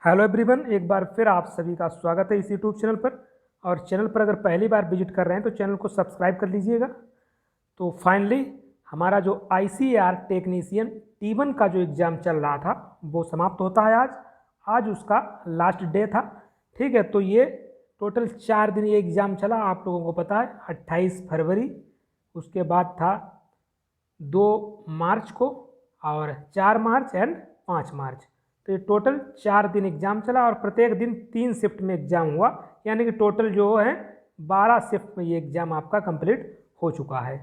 Hello everyone, एक बार फिर आप सभी का स्वागत है इस यूट्यूब चैनल पर। और चैनल पर अगर पहली बार विजिट कर रहे हैं तो चैनल को सब्सक्राइब कर लीजिएगा। तो फाइनली हमारा जो ICAR टेक्नीशियन T1 का जो एग्ज़ाम चल रहा था वो समाप्त होता है आज उसका लास्ट डे था। ठीक है, तो ये टोटल 4 दिन ये एग्ज़ाम चला, आप लोगों को पता है। 28 फरवरी, उसके बाद था 2 मार्च को, और 4 मार्च एंड 5 मार्च। तो ये टोटल 4 दिन एग्ज़ाम चला और प्रत्येक दिन 3 शिफ्ट में एग्ज़ाम हुआ, यानी कि टोटल जो है 12 शिफ्ट में ये एग्ज़ाम आपका कंप्लीट हो चुका है।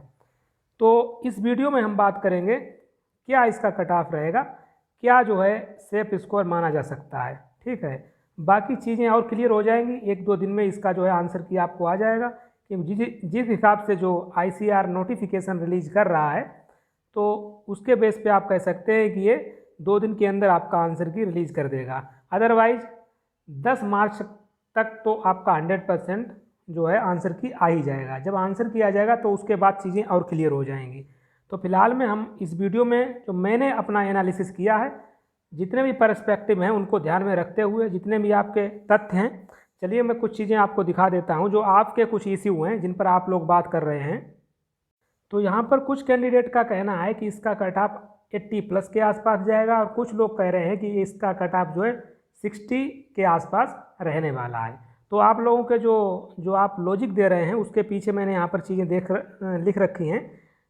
तो इस वीडियो में हम बात करेंगे क्या इसका कट ऑफ रहेगा, क्या जो है सेफ स्कोर माना जा सकता है। ठीक है, बाकी चीज़ें और क्लियर हो जाएंगी, 1-2 दिन में इसका जो है आंसर की आपको आ जाएगा कि जिस हिसाब से जो ICAR नोटिफिकेशन रिलीज कर रहा है तो उसके बेस पे आप कह सकते हैं कि ये 2 दिन के अंदर आपका आंसर की रिलीज कर देगा। अदरवाइज 10 मार्च तक तो आपका 100% जो है आंसर की आ ही जाएगा। जब आंसर की आ जाएगा तो उसके बाद चीज़ें और क्लियर हो जाएंगी। तो फिलहाल में हम इस वीडियो में जो मैंने अपना एनालिसिस किया है, जितने भी पर्सपेक्टिव हैं उनको ध्यान में रखते हुए, जितने भी आपके तथ्य हैं, चलिए मैं कुछ चीज़ें आपको दिखा देता हूँ जो आपके कुछ इश्यू हैं जिन पर आप लोग बात कर रहे हैं। तो यहाँ पर कुछ कैंडिडेट का कहना है कि इसका कट ऑफ 80+ के आसपास जाएगा, और कुछ लोग कह रहे हैं कि इसका कट ऑफ जो है 60 के आसपास रहने वाला है। तो आप लोगों के जो आप लॉजिक दे रहे हैं उसके पीछे मैंने यहाँ पर चीज़ें लिख रखी हैं।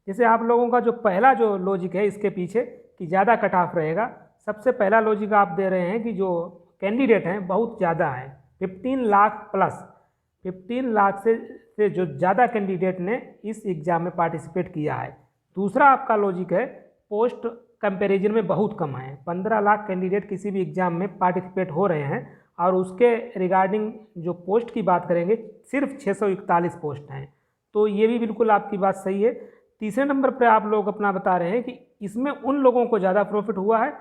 जैसे आप लोगों का जो पहला जो लॉजिक है इसके पीछे कि ज़्यादा कट ऑफ रहेगा, सबसे पहला लॉजिक आप दे रहे हैं कि जो कैंडिडेट हैं बहुत ज़्यादा हैं, 15 लाख प्लस, 15 लाख से जो ज़्यादा कैंडिडेट ने इस एग्ज़ाम में पार्टिसिपेट किया है। दूसरा आपका लॉजिक है पोस्ट कंपैरिजन में बहुत कम है, 15 लाख कैंडिडेट किसी भी एग्ज़ाम में पार्टिसिपेट हो रहे हैं और उसके रिगार्डिंग जो पोस्ट की बात करेंगे सिर्फ 641 पोस्ट हैं। तो ये भी बिल्कुल आपकी बात सही है। तीसरे नंबर पर आप लोग अपना बता रहे हैं कि इसमें उन लोगों को ज़्यादा प्रॉफिट हुआ है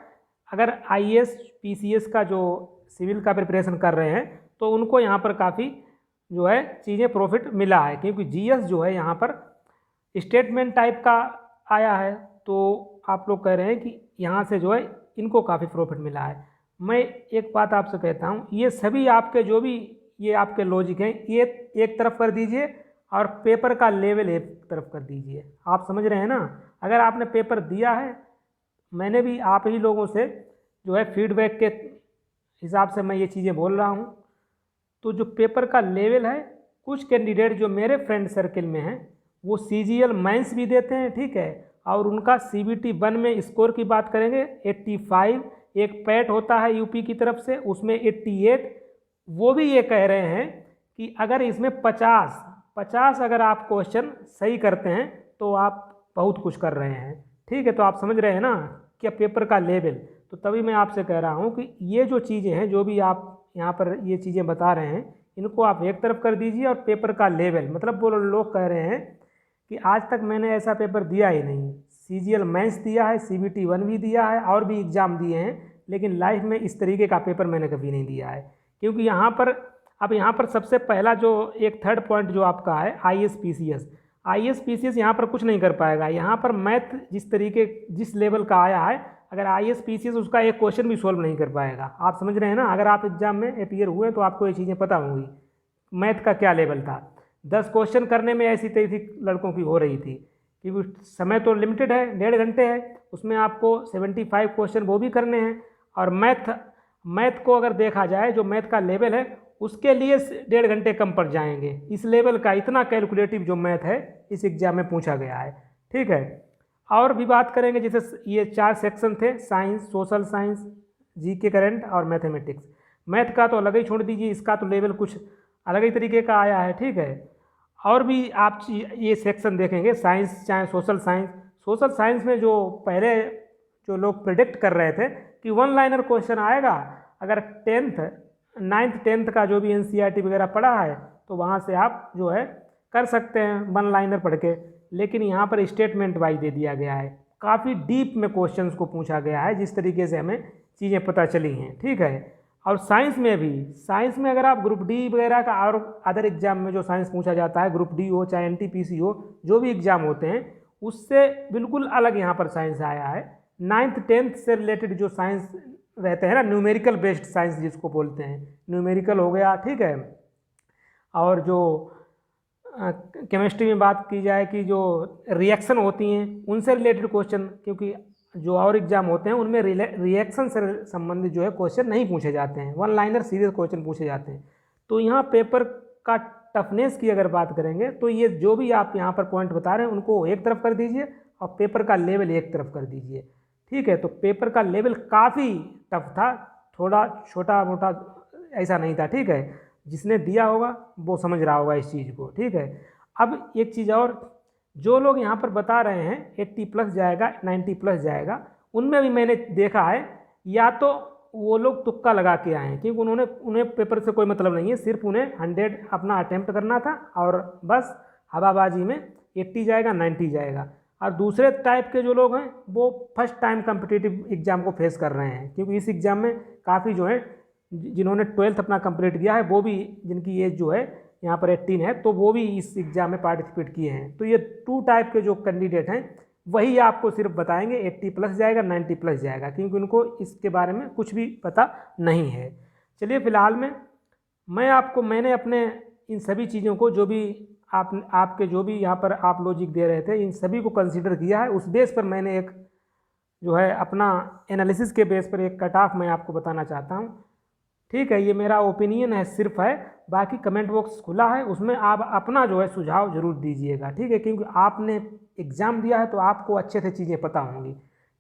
अगर IAS PCS का जो सिविल का प्रिपरेशन कर रहे हैं तो उनको यहाँ पर काफ़ी जो है चीज़ें प्रॉफिट मिला है, क्योंकि GS जो है यहाँ पर स्टेटमेंट टाइप का आया है। तो आप लोग कह रहे हैं कि यहाँ से जो है इनको काफ़ी प्रॉफिट मिला है। मैं एक बात आपसे कहता हूँ, ये सभी आपके जो भी ये आपके लॉजिक हैं ये एक तरफ कर दीजिए और पेपर का लेवल एक तरफ कर दीजिए। आप समझ रहे हैं ना? अगर आपने पेपर दिया है, मैंने भी आप ही लोगों से जो है फीडबैक के हिसाब से मैं ये चीज़ें बोल रहा हूँ। तो जो पेपर का लेवल है, कुछ कैंडिडेट जो मेरे फ्रेंड सर्किल में हैं वो CGL मेंस भी देते हैं, ठीक है, और उनका CBT 1 में स्कोर की बात करेंगे 85, एक पैट होता है यूपी की तरफ से उसमें 88। वो भी ये कह रहे हैं कि अगर इसमें 50 अगर आप क्वेश्चन सही करते हैं तो आप बहुत कुछ कर रहे हैं। ठीक है, तो आप समझ रहे हैं ना क्या पेपर का लेवल। तो तभी मैं आपसे कह रहा हूँ कि ये जो चीज़ें हैं, जो भी आप यहाँ पर ये चीज़ें बता रहे हैं, इनको आप एक तरफ कर दीजिए और पेपर का लेवल, मतलब वो लोग कह रहे हैं कि आज तक मैंने ऐसा पेपर दिया ही नहीं, CGL मेंस दिया है, CBT 1 भी दिया है और भी एग्ज़ाम दिए हैं, लेकिन लाइफ में इस तरीके का पेपर मैंने कभी नहीं दिया है। क्योंकि यहाँ पर सबसे पहला जो एक थर्ड पॉइंट जो आपका है IAS PCS यहाँ पर कुछ नहीं कर पाएगा। यहाँ पर मैथ जिस लेवल का आया है, अगर IAS PCS उसका एक क्वेश्चन भी सोल्व नहीं कर पाएगा। आप समझ रहे हैं ना? अगर आप एग्जाम में अपीयर हुए तो आपको ये चीज़ें पता होंगी मैथ का क्या लेवल था। 10 क्वेश्चन करने में ऐसी तैसी लड़कों की हो रही थी, क्योंकि समय तो लिमिटेड है, 1.5 घंटे है, उसमें आपको 75 क्वेश्चन वो भी करने हैं। और मैथ को अगर देखा जाए, जो मैथ का लेवल है उसके लिए 1.5 घंटे कम पड़ जाएंगे। इस लेवल का इतना कैलकुलेटिव जो मैथ है इस एग्जाम में पूछा गया है। ठीक है, और भी बात करेंगे, जैसे ये 4 सेक्शन थे, science, social science, GK current और मैथमेटिक्स। मैथ का तो अलग ही छोड़ दीजिए, इसका तो लेवल कुछ अलग ही तरीके का आया है। ठीक है, और भी आप ये सेक्शन देखेंगे, साइंस चाहे सोशल साइंस में जो पहले जो लोग प्रिडिक्ट कर रहे थे कि 1 लाइनर क्वेश्चन आएगा, अगर 9th 10th का जो भी NCERT वगैरह पढ़ा है तो वहाँ से आप जो है कर सकते हैं 1 लाइनर पढ़ के। लेकिन यहाँ पर स्टेटमेंट वाइज दे दिया गया है, काफ़ी डीप में क्वेश्चंस को पूछा गया है, जिस तरीके से हमें चीज़ें पता चली हैं। ठीक है, और साइंस में अगर आप ग्रुप डी वगैरह का और अदर एग्जाम में जो साइंस पूछा जाता है, ग्रुप डी हो चाहे NTPC हो, जो भी एग्जाम होते हैं उससे बिल्कुल अलग यहाँ पर साइंस आया है। 9th 10th से रिलेटेड जो साइंस रहते हैं ना, न्यूमेरिकल बेस्ड साइंस जिसको बोलते हैं, न्यूमेरिकल हो गया, ठीक है। और जो केमिस्ट्री में बात की जाए कि जो रिएक्शन होती हैं उनसे रिलेटेड क्वेश्चन, क्योंकि जो और एग्जाम होते हैं उनमें रिएक्शन से संबंधित जो है क्वेश्चन नहीं पूछे जाते हैं, वन लाइनर सीरीज क्वेश्चन पूछे जाते हैं। तो यहाँ पेपर का टफनेस की अगर बात करेंगे तो ये जो भी आप यहाँ पर पॉइंट बता रहे हैं उनको एक तरफ कर दीजिए और पेपर का लेवल एक तरफ कर दीजिए, ठीक है। तो पेपर का लेवल काफ़ी टफ था, थोड़ा छोटा मोटा ऐसा नहीं था, ठीक है। जिसने दिया होगा वो समझ रहा होगा इस चीज़ को, ठीक है। अब एक चीज़ और, जो लोग यहाँ पर बता रहे हैं 80+ जाएगा 90+ जाएगा, उनमें भी मैंने देखा है या तो वो लोग तुक्का लगा के आए हैं, क्योंकि उन्हें पेपर से कोई मतलब नहीं है, सिर्फ उन्हें 100 अपना अटेम्प्ट करना था और बस हवाबाजी में 80 जाएगा 90 जाएगा। और दूसरे टाइप के जो लोग हैं वो फर्स्ट टाइम कम्पिटिटिव एग्ज़ाम को फेस कर रहे हैं, क्योंकि इस एग्ज़ाम में काफ़ी जो है जिन्होंने 12th अपना कंप्लीट किया है वो भी, जिनकी एज जो है यहाँ पर 18 है, तो वो भी इस एग्ज़ाम में पार्टिसिपेट किए हैं। तो ये 2 टाइप के जो कैंडिडेट हैं वही आपको सिर्फ बताएंगे 80+ जाएगा 90+ जाएगा, क्योंकि उनको इसके बारे में कुछ भी पता नहीं है। चलिए फ़िलहाल में मैंने अपने इन सभी चीज़ों को जो भी आपके जो भी यहाँ पर आप लॉजिक दे रहे थे इन सभी को कंसीडर किया है। उस बेस पर मैंने एक जो है अपना एनालिसिस के बेस पर एक कट ऑफ मैं आपको बताना चाहता हूँ, ठीक है। ये मेरा ओपिनियन है, सिर्फ है, बाकी कमेंट बॉक्स खुला है, उसमें आप अपना जो है सुझाव जरूर दीजिएगा, ठीक है। क्योंकि आपने एग्ज़ाम दिया है तो आपको अच्छे से चीज़ें पता होंगी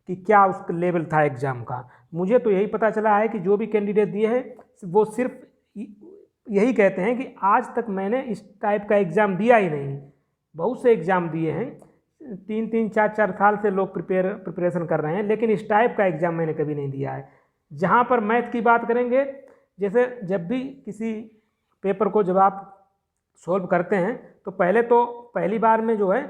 कि क्या उसका लेवल था एग्ज़ाम का। मुझे तो यही पता चला है कि जो भी कैंडिडेट दिए हैं वो सिर्फ यही कहते हैं कि आज तक मैंने इस टाइप का एग्ज़ाम दिया ही नहीं। बहुत से एग्ज़ाम दिए हैं, 3-3 4-4 साल से लोग प्रिपरेशन कर रहे हैं, लेकिन इस टाइप का एग्ज़ाम मैंने कभी नहीं दिया है। जहाँ पर मैथ की बात करेंगे, जैसे जब भी किसी पेपर को जब आप सॉल्व करते हैं तो पहली बार में जो है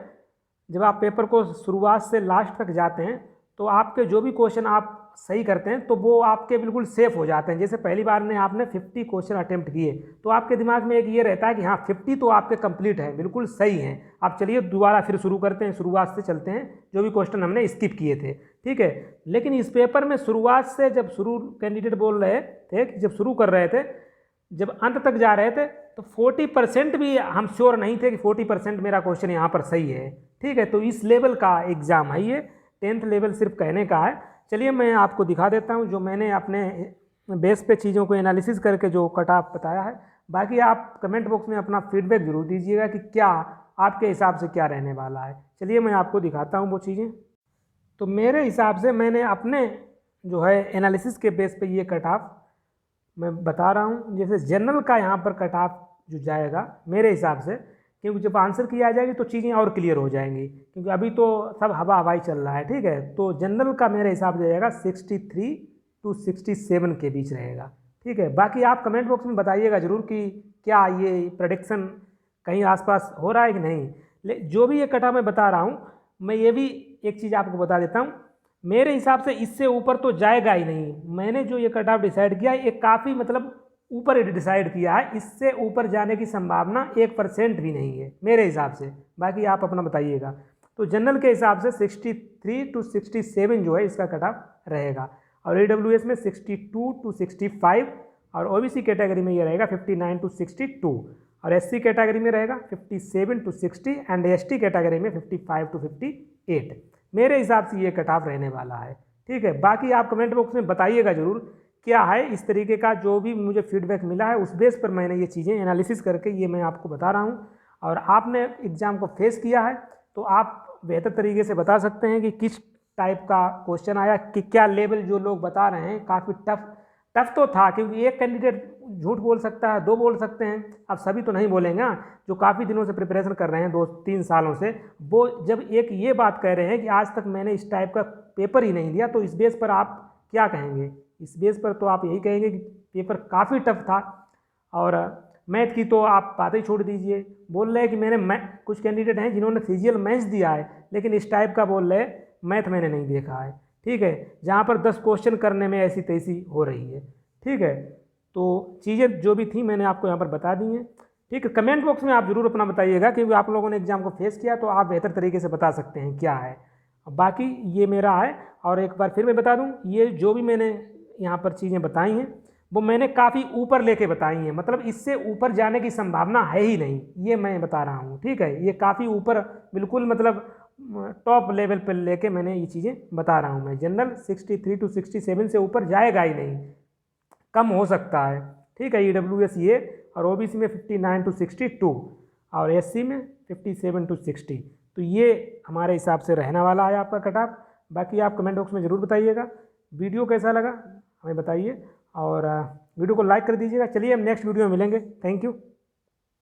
जब आप पेपर को शुरुआत से लास्ट तक जाते हैं तो आपके जो भी क्वेश्चन आप सही करते हैं तो वो आपके बिल्कुल सेफ हो जाते हैं। जैसे पहली बार में आपने 50 क्वेश्चन अटेम्प्ट किए तो आपके दिमाग में एक ये रहता है कि हाँ 50 तो आपके कंप्लीट है, बिल्कुल सही हैं। आप चलिए दोबारा फिर शुरू करते हैं, शुरुआत से चलते हैं, जो भी क्वेश्चन हमने स्किप किए थे, ठीक है। लेकिन इस पेपर में शुरुआत से जब कैंडिडेट बोल रहे थे कि जब शुरू कर रहे थे, जब अंत तक जा रहे थे तो 40% भी हम श्योर नहीं थे कि 40% मेरा क्वेश्चन यहाँ पर सही है, ठीक है। तो इस लेवल का एग्ज़ाम है ये, 10th लेवल सिर्फ कहने का है। चलिए मैं आपको दिखा देता हूँ जो मैंने अपने बेस पे चीज़ों को एनालिसिस करके जो कट ऑफ बताया है। बाकी आप कमेंट बॉक्स में अपना फीडबैक जरूर दीजिएगा कि क्या आपके हिसाब से क्या रहने वाला है। चलिए मैं आपको दिखाता हूँ वो चीज़ें। तो मेरे हिसाब से मैंने अपने जो है एनालिसिस के बेस पे ये कट ऑफ मैं बता रहा हूँ। जैसे जनरल का यहाँ पर कट ऑफ जो जाएगा मेरे हिसाब से, क्योंकि जब आंसर की आ जाएगी तो चीज़ें और क्लियर हो जाएंगी, क्योंकि अभी तो सब हवाई चल रहा है, ठीक है। तो जनरल का मेरे हिसाब से जाएगा 63 to 67 के बीच रहेगा, ठीक है। बाकी आप कमेंट बॉक्स में बताइएगा ज़रूर कि क्या ये प्रेडिक्शन कहीं आसपास हो रहा है कि नहीं। जो भी ये कट ऑफ मैं बता रहा हूँ, मैं ये भी एक चीज़ आपको बता देता हूँ, मेरे हिसाब से इससे ऊपर तो जाएगा ही नहीं। मैंने जो ये कट ऑफ डिसाइड किया ये काफ़ी मतलब ऊपर डिसाइड किया है, इससे ऊपर जाने की संभावना 1% भी नहीं है मेरे हिसाब से। बाकी आप अपना बताइएगा। तो जनरल के हिसाब से 63 to 67 जो है इसका कट ऑफ रहेगा, और AWS में 62 to 65, और OBC कैटेगरी में ये रहेगा 59 to 62, और SC कैटेगरी में रहेगा 57 to 60, एंड ST कैटेगरी में 55 to 58। मेरे हिसाब से ये कट ऑफ रहने वाला है, ठीक है। बाकी आप कमेंट बॉक्स में बताइएगा ज़रूर क्या है। इस तरीके का जो भी मुझे फीडबैक मिला है उस बेस पर मैंने ये चीज़ें एनालिसिस करके ये मैं आपको बता रहा हूँ। और आपने एग्ज़ाम को फेस किया है तो आप बेहतर तरीके से बता सकते हैं कि किस टाइप का क्वेश्चन आया, कि क्या लेवल जो लोग बता रहे हैं काफ़ी टफ तो था, क्योंकि एक कैंडिडेट झूठ बोल सकता है, 2 बोल सकते हैं, अब सभी तो नहीं बोलेंगे। जो काफ़ी दिनों से प्रिपरेशन कर रहे हैं 2-3 सालों से, वो जब एक ये बात कह रहे हैं कि आज तक मैंने इस टाइप का पेपर ही नहीं दिया, तो इस बेस पर आप क्या कहेंगे? इस बेस पर तो आप यही कहेंगे कि पेपर काफ़ी टफ था। और मैथ की तो आप बात ही छोड़ दीजिए, बोल रहे हैं कि मैंने कुछ कैंडिडेट हैं जिन्होंने फिजिकल मैथ्स दिया है लेकिन इस टाइप का बोल रहे मैथ मैंने नहीं देखा है, ठीक है, जहाँ पर 10 क्वेश्चन करने में ऐसी तैसी हो रही है, ठीक है। तो चीज़ें जो भी थी मैंने आपको यहाँ पर बता दी हैं, ठीक है। कमेंट बॉक्स में आप ज़रूर अपना बताइएगा, क्योंकि आप लोगों ने एग्ज़ाम को फेस किया तो आप बेहतर तरीके से बता सकते हैं क्या है। बाकी ये मेरा है, और एक बार फिर मैं बता दूँ, ये जो भी मैंने यहाँ पर चीज़ें बताई हैं वो मैंने काफ़ी ऊपर लेके बताई हैं, मतलब इससे ऊपर जाने की संभावना है ही नहीं, ये मैं बता रहा हूँ। ठीक है, ये काफ़ी ऊपर बिल्कुल मतलब टॉप लेवल पर लेके मैंने ये चीज़ें बता रहा हूँ। मैं जनरल 63 to 67 से ऊपर जाएगा ही नहीं, कम हो सकता है। ठीक है, EWS ये, और OBC में 59 to 62 और SC में 57 to 60। तो ये हमारे हिसाब से रहने वाला है आपका कट ऑफ। बाकी आप कमेंट बॉक्स में ज़रूर बताइएगा वीडियो कैसा लगा, हमें बताइए, और वीडियो को लाइक कर दीजिएगा। चलिए हम नेक्स्ट वीडियो में मिलेंगे। Thank you.